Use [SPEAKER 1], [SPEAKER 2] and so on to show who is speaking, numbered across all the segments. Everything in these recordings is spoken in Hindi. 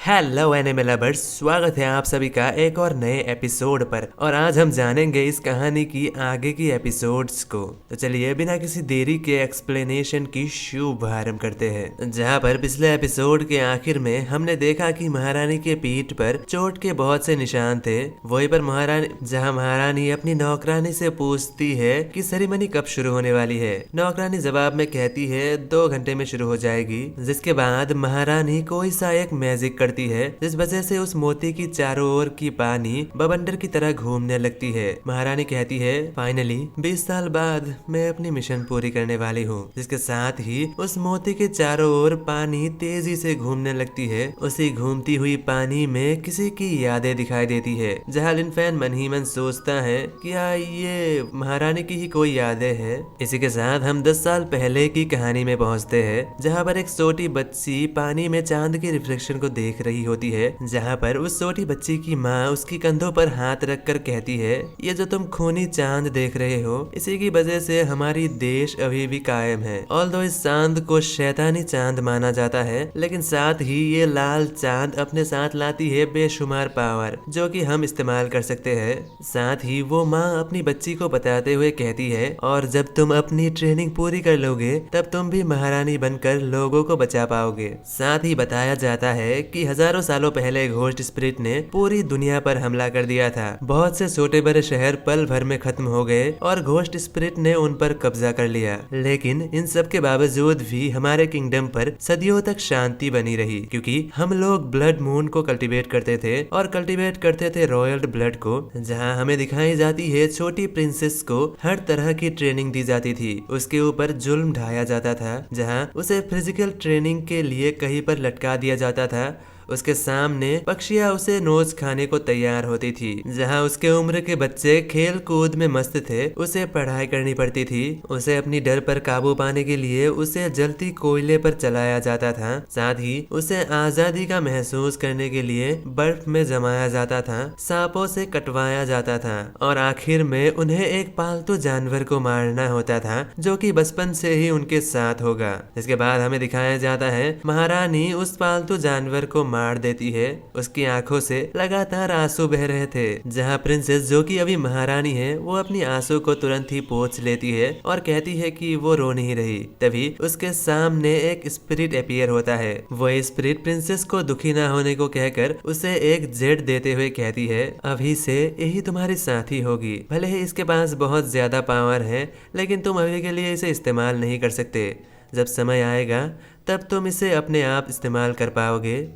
[SPEAKER 1] हेलो एनिमे लवर्स, स्वागत है आप सभी का एक और नए एपिसोड पर। और आज हम जानेंगे इस कहानी की आगे की एपिसोड्स को। तो चलिए बिना किसी देरी के एक्सप्लेनेशन की शुभारंभ करते हैं। जहां पर पिछले एपिसोड के आखिर में हमने देखा कि महारानी के पीठ पर चोट के बहुत से निशान थे। वहीं पर महारानी अपनी नौकरानी से पूछती है कि सेरेमनी कब शुरू होने वाली है। नौकरानी जवाब में कहती है 2 घंटे में शुरू हो जाएगी। जिसके बाद महारानी कोई सा एक मैजिक करती है जिस वजह से उस मोती की चारों ओर की पानी बवंडर की तरह घूमने लगती है। महारानी कहती है फाइनली 20 साल बाद मैं अपनी मिशन पूरी करने वाली हूँ। जिसके साथ ही उस मोती के चारों ओर पानी तेजी से घूमने लगती है। उसी घूमती हुई पानी में किसी की यादें दिखाई देती है। जहाँ लिन फैन मन ही मन सोचता है कि ये महारानी की ही कोई यादें है। इसी के साथ हम 10 साल पहले की कहानी में पहुँचते हैं, जहाँ पर एक छोटी बच्ची पानी में चांद के रिफ्लेक्शन को देख रही होती है। जहाँ पर उस छोटी बच्ची की माँ उसकी कंधों पर हाथ रखकर कहती है ये जो तुम खूनी चांद देख रहे हो इसी की वजह से हमारी देश अभी भी कायम है। ऑल्दो इस चांद को शैतानी चांद माना जाता है, लेकिन साथ ही ये लाल चांद अपने साथ लाती है बेशुमार पावर जो कि हम इस्तेमाल कर सकते हैं। साथ ही वो माँ अपनी बच्ची को बताते हुए कहती है और जब तुम अपनी ट्रेनिंग पूरी कर लोगे तब तुम भी महारानी बनकर लोगों को बचा पाओगे। साथ ही बताया जाता है कि हजारों सालों पहले घोस्ट स्पिरिट ने पूरी दुनिया पर हमला कर दिया था। बहुत से छोटे बड़े शहर पल भर में खत्म हो गए और घोस्ट स्पिरिट ने उन पर कब्जा कर लिया। लेकिन इन सब के बावजूद भी हमारे किंगडम पर सदियों तक शांति बनी रही, क्योंकि हम लोग ब्लड मून को कल्टीवेट करते थे और कल्टीवेट करते थे रॉयल ब्लड को। जहाँ हमें दिखाई जाती है छोटी प्रिंसेस को हर तरह की ट्रेनिंग दी जाती थी, उसके ऊपर जुल्म ढाया जाता था, जहाँ उसे फिजिकल ट्रेनिंग के लिए कहीं पर लटका दिया जाता था। उसके सामने पक्षियाँ उसे नोच खाने को तैयार होती थी। जहाँ उसके उम्र के बच्चे खेल कूद में मस्त थे, उसे पढ़ाई करनी पड़ती थी। उसे अपनी डर पर काबू पाने के लिए उसे जलती कोयले पर चलाया जाता था। साथ ही उसे आजादी का महसूस करने के लिए बर्फ में जमाया जाता था, सांपों से कटवाया जाता था और आखिर में उन्हें एक पालतू जानवर को मारना होता था जो कि बचपन से ही उनके साथ होगा। इसके बाद हमें दिखाया जाता है महारानी उस पालतू जानवर को मार देती है। उसकी आंखों से लगातार आंसू बह रहे थे। जहां प्रिंसेस जो कि अभी महारानी है वो अपनी आंसू को तुरंत ही पोंछ लेती है और कहती है कि वो रो नहीं रही। तभी उसके सामने एक स्पिरिट अपीयर होता है। वो स्पिरिट प्रिंसेस को दुखी ना होने को कहकर उसे एक जेट देते हुए कहती है अभी से यही तुम्हारी साथी होगी। भले ही इसके पास बहुत ज्यादा पावर है, लेकिन तुम अभी के लिए इसे इस्तेमाल नहीं कर सकते। जब समय आएगा तब तुम इसे अपने आप इस्तेमाल कर पाओगे।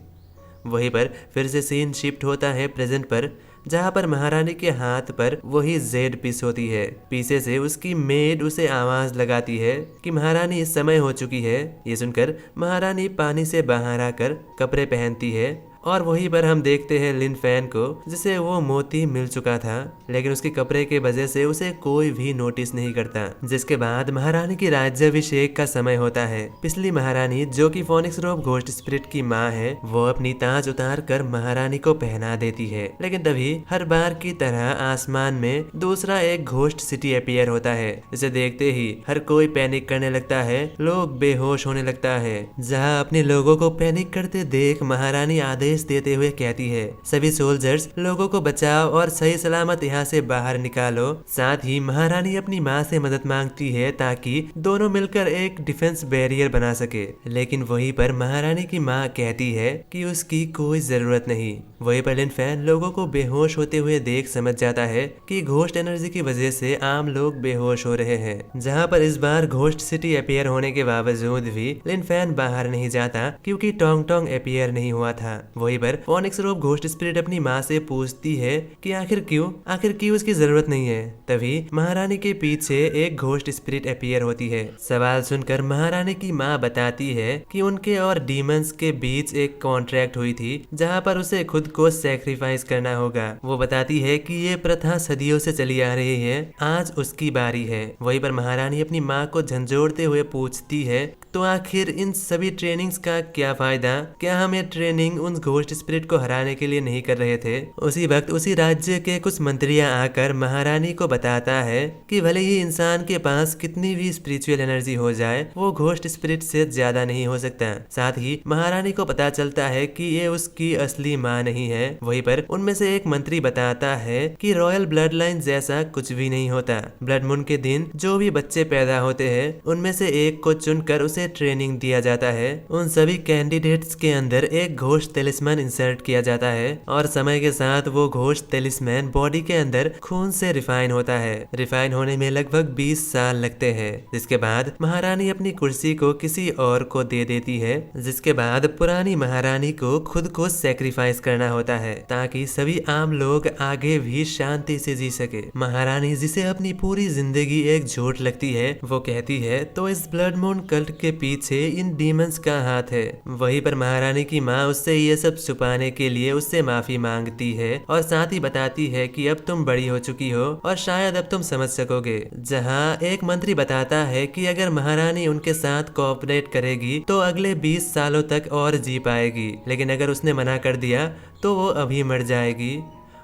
[SPEAKER 1] वहीं पर फिर से सीन शिफ्ट होता है प्रेजेंट पर, जहाँ पर महारानी के हाथ पर वही जेड पीस होती है। पीछे से उसकी मेड उसे आवाज लगाती है कि महारानी इस समय हो चुकी है। ये सुनकर महारानी पानी से बाहर आकर कपड़े पहनती है और वहीं पर हम देखते हैं लिन फैन को, जिसे वो मोती मिल चुका था, लेकिन उसके कपड़े के वजह से उसे कोई भी नोटिस नहीं करता। जिसके बाद महारानी की राज्याभिषेक का समय होता है। पिछली महारानी जो कि फोनिक्स रोब घोस्ट स्पिरिट की माँ है, वो अपनी ताज उतार कर महारानी को पहना देती है। लेकिन तभी हर बार की तरह आसमान में दूसरा एक घोस्ट सिटी अपीयर होता है। इसे देखते ही हर कोई पैनिक करने लगता है, लोग बेहोश होने लगता है। जहाँ अपने लोगों को पैनिक करते देख महारानी आदेश देते हुए कहती है सभी सोल्जर्स लोगों को बचाओ और सही सलामत यहाँ से बाहर निकालो। साथ ही महारानी अपनी माँ से मदद मांगती है ताकि दोनों मिलकर एक डिफेंस बैरियर बना सके। लेकिन वहीं पर महारानी की माँ कहती है कि उसकी कोई जरूरत नहीं। वहीं पर लिन फैन लोगों को बेहोश होते हुए देख समझ जाता है कि घोस्ट एनर्जी की वजह से आम लोग बेहोश हो रहे हैं। जहाँ पर इस बार घोस्ट सिटी अपीयर होने के बावजूद भी लिन फैन बाहर नहीं जाता, क्योंकि टोंग टोंग अपीयर नहीं हुआ था। वहीं पर फोनिक्स रोब घोस्ट स्पिरिट अपनी माँ से पूछती है कि आखिर क्यों उसकी जरूरत नहीं है। तभी महारानी के पीछे एक घोस्ट स्पिरिट अपीयर होती है। सवाल सुनकर महारानी की माँ बताती है कि उनके और डीमंस के बीच एक कॉन्ट्रैक्ट हुई थी, जहाँ पर उसे खुद को सैक्रिफाइस करना होगा। वो बताती है कि ये प्रथा सदियों से चली आ रही है, आज उसकी बारी है। वहीं पर महारानी अपनी माँ को झंझोड़ते हुए पूछती है तो आखिर इन सभी ट्रेनिंग्स का क्या फायदा? क्या हम ये ट्रेनिंग उन घोस्ट स्पिरिट को हराने के लिए नहीं कर रहे थे? उसी वक्त उसी राज्य के कुछ मंत्रियां आकर महारानी को बताता है कि भले ही इंसान के पास कितनी भी स्पिरिचुअल एनर्जी हो जाए, वो घोस्ट स्पिरिट से ज्यादा नहीं हो सकता। साथ ही महारानी को पता चलता है कि ये उसकी असली माँ नहीं है। वहीं पर उनमें से एक मंत्री बताता है कि रॉयल ब्लड लाइन जैसा कुछ भी नहीं होता। ब्लड मून के दिन जो भी बच्चे पैदा होते हैं उनमें से एक को चुनकर उसे ट्रेनिंग दिया जाता है। उन सभी कैंडिडेट्स के अंदर एक घोस्ट टेलिस्मैन इंसर्ट किया जाता है और समय के साथ वो घोस्ट टेलिस्मैन बॉडी के अंदर खून से रिफाइन होता है। रिफाइन होने में लगभग 20 साल लगते हैं, जिसके बाद महारानी अपनी कुर्सी को किसी और को दे देती है, जिसके बाद पुरानी महारानी को खुद को सेक्रीफाइस करना होता है ताकि सभी आम लोग आगे भी शांति से जी सके। महारानी जिसे अपनी पूरी जिंदगी एक झूठ लगती है, वो कहती है तो इस ब्लड मून कल्ट के पीछे इन डीमंस का हाथ है। वहीं पर महारानी की माँ उससे ये सब छुपाने के लिए उससे माफी मांगती है और साथ ही बताती है कि अब तुम बड़ी हो चुकी हो और शायद अब तुम समझ सकोगे। जहाँ एक मंत्री बताता है कि अगर महारानी उनके साथ कोऑपरेट करेगी तो अगले 20 सालों तक और जी पाएगी, लेकिन अगर उसने मना कर दिया तो वो अभी मर जाएगी।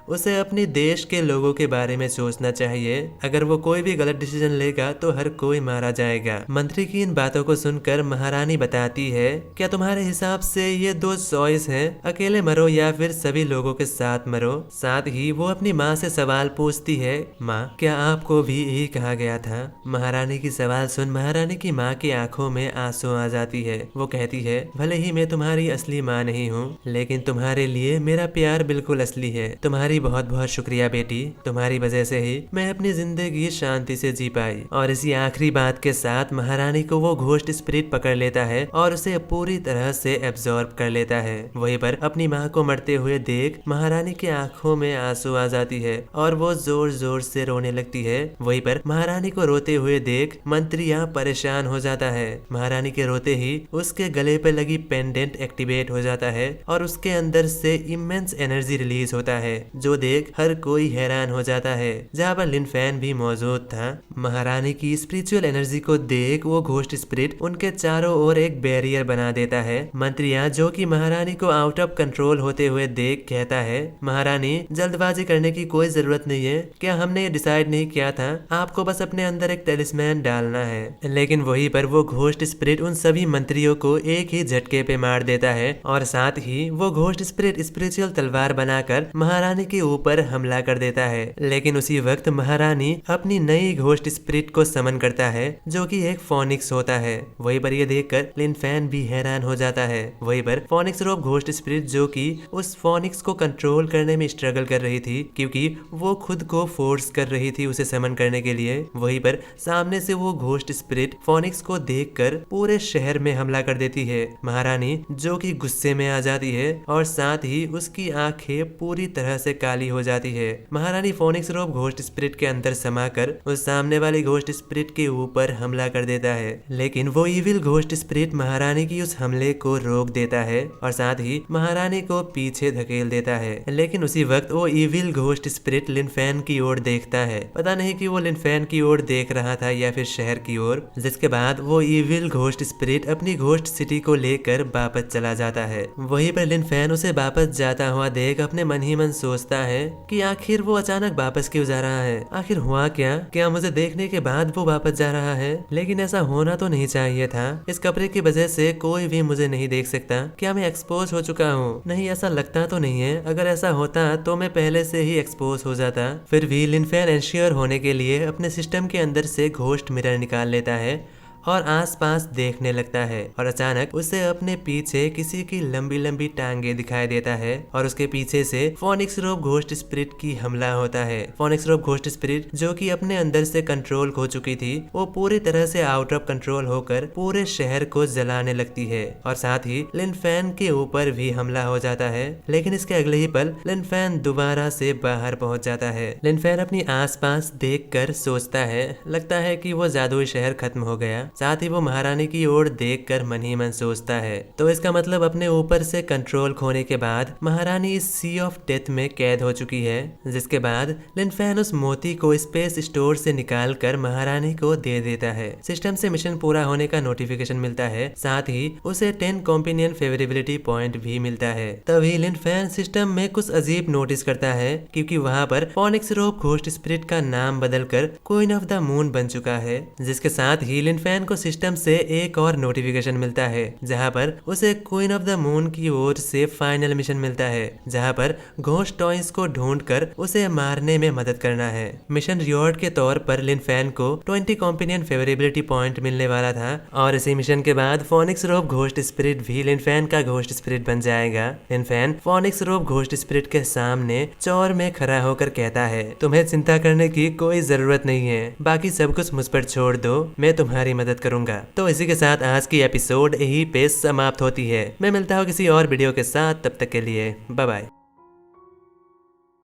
[SPEAKER 1] उसे अपने देश के लोगों के बारे में सोचना चाहिए। अगर वो कोई भी गलत डिसीजन लेगा तो हर कोई मारा जाएगा। मंत्री की इन बातों को सुनकर महारानी बताती है, क्या तुम्हारे हिसाब से ये 2 चॉइस है, अकेले मरो या फिर सभी लोगों के साथ मरो? साथ ही वो अपनी माँ से सवाल पूछती है, माँ क्या आपको भी यही कहा गया था? महारानी की सवाल सुन महारानी की माँ की आंखों में आंसू आ जाती है। वो कहती है, भले ही मैं तुम्हारी असली माँ नहीं हूँ, लेकिन तुम्हारे लिए मेरा प्यार बिल्कुल असली है। तुम्हारी बहुत बहुत शुक्रिया बेटी, तुम्हारी वजह से ही मैं अपनी जिंदगी शांति से जी पाई। और इसी आखिरी बात के साथ महारानी को वो घोस्ट स्पिरिट पकड़ लेता है और उसे पूरी तरह से एब्जॉर्ब कर लेता है। वहीं पर अपनी माँ को मरते हुए देख महारानी की आंखों में आंसू आ जाती है और वो जोर जोर से रोने लगती है। वहीं पर महारानी को रोते हुए देख मंत्री यहाँ परेशान हो जाता है। महारानी के रोते ही उसके गले पे लगी पेंडेंट एक्टिवेट हो जाता है और उसके अंदर से इमेंस एनर्जी रिलीज होता है, जो देख हर कोई हैरान हो जाता है। जहाँ पर लिन फैन भी मौजूद था। महारानी की स्पिरिचुअल एनर्जी को देख वो घोस्ट स्पिरिट उनके चारों ओर एक बैरियर बना देता है। मंत्रियां जो कि महारानी को आउट ऑफ कंट्रोल होते हुए देख कहता है, महारानी जल्दबाजी करने की कोई जरूरत नहीं है। क्या हमने ये डिसाइड नहीं किया था? आपको बस अपने अंदर एक टेलिस्मैन डालना है। लेकिन वहीं पर वो घोस्ट स्पिरिट उन सभी मंत्रियों को एक ही झटके पे मार देता है और साथ ही वो घोस्ट स्पिरिट स्पिरिचुअल तलवार बनाकर महारानी के ऊपर हमला कर देता है। लेकिन उसी वक्त महारानी अपनी नई घोस्ट स्पिरिट को समन करता है, जो कि एक फोनिक्स होता है। वहीं पर ये देखकर लिन फैन भी हैरान हो जाता है। वहीं पर फोनिक्स रोब घोस्ट स्पिरिट जो कि उस फोनिक्स को कंट्रोल करने में स्ट्रगल कर रही थी, क्योंकि वो खुद को फोर्स कर रही थी उसे समन करने के लिए। वहीं पर सामने से वो घोस्ट स्पिरिट फोनिक्स को देखकर पूरे शहर में हमला कर देती है। महारानी जो कि गुस्से में आ जाती है और साथ ही उसकी आंखें पूरी तरह से काली हो जाती है। महारानी फोनिक्स रोब घोस्ट स्पिरिट के अंदर समाकर उस सामने वाली घोस्ट स्पिरिट के ऊपर हमला कर देता है, लेकिन वो इविल घोस्ट स्पिरिट महारानी की उस हमले को रोक देता है और साथ ही महारानी को पीछे धकेल देता है। लेकिन उसी वक्त वो इविल घोस्ट स्पिरिट लिन फैन की ओर देखता है। पता नहीं कि वो लिन फैन की ओर देख रहा था या फिर शहर की ओर, जिसके बाद वो इविल घोस्ट स्पिरिट अपनी घोस्ट सिटी को लेकर वापस चला जाता है। वहीं पर लिन फैन उसे वापस जाता हुआ देख अपने मन ही मन सोचता है कि आखिर वो अचानक वापस क्यों जा रहा है? आखिर हुआ क्या मुझे देखने के बाद वो वापस जा रहा है? लेकिन ऐसा होना तो नहीं चाहिए था। इस कपड़े की वजह से कोई भी मुझे नहीं देख सकता। क्या मैं एक्सपोज हो चुका हूँ? नहीं, ऐसा लगता तो नहीं है। अगर ऐसा होता तो मैं पहले से ही एक्सपोज हो जाता। फिर भी लिन फैन एंश्योर होने के लिए अपने सिस्टम के अंदर से घोस्ट मिरर निकाल लेता है और आसपास देखने लगता है और अचानक उसे अपने पीछे किसी की लंबी लंबी टांगे दिखाई देता है और उसके पीछे से फोनिक्स रोब घोस्ट स्पिरिट की हमला होता है। फोनिक्स रोब घोस्ट स्पिरिट जो कि अपने अंदर से कंट्रोल खो चुकी थी, वो पूरी तरह से आउट ऑफ कंट्रोल होकर पूरे शहर को जलाने लगती है और साथ ही लिन फैन के ऊपर भी हमला हो जाता है। लेकिन इसके अगले ही पल लिन फैन दोबारा से बाहर पहुंच जाता है। लिन फैन अपनी आसपास देखकर सोचता है, लगता है कि वो जादुई शहर खत्म हो गया। साथ ही वो महारानी की ओर देखकर मन ही मन सोचता है, तो इसका मतलब अपने ऊपर से कंट्रोल खोने के बाद महारानी इस सी ऑफ डेथ में कैद हो चुकी है। जिसके बाद लिन फैन उस मोती को स्पेस स्टोर से निकाल कर महारानी को दे देता है। सिस्टम से मिशन पूरा होने का नोटिफिकेशन मिलता है, साथ ही उसे 10 कॉम्पिनियन फेवरेबिलिटी पॉइंट भी मिलता है। तभी लिन फैन सिस्टम में कुछ अजीब नोटिस करता है, क्योंकि वहाँ पर फोनिक्स रोप घोस्ट स्पिरिट का नाम बदलकर क्वीन ऑफ द मून बन चुका है। जिसके साथ ही लिन फैन को सिस्टम से एक और नोटिफिकेशन मिलता है, जहाँ पर उसे क्वीन ऑफ द मून की ओर से फाइनल मिशन मिलता है, जहाँ पर घोस्ट टॉयज को ढूंढकर उसे मारने में मदद करना है। मिशन रिवॉर्ड के तौर पर लिन फैन को 20 कॉम्पिनियन फेवरेबिलिटी पॉइंट मिलने वाला था, और इसी मिशन के बाद फोनिक्स रोप घोस्ट स्पिरिट भी लिन फैन का घोस्ट स्पिरिट बन जाएगा। Lin Fan phoenix rope ghost spirit के सामने चौर में खड़ा होकर कहता है, तुम्हें चिंता करने की कोई जरूरत नहीं है, बाकी सब कुछ मुझ पर छोड़ दो, मैं तुम्हारी मदद करूंगा। तो इसी के साथ आज की एपिसोड यही पे समाप्त होती है। मैं मिलता हूँ किसी और वीडियो के साथ, तब तक के लिए बाय बाय।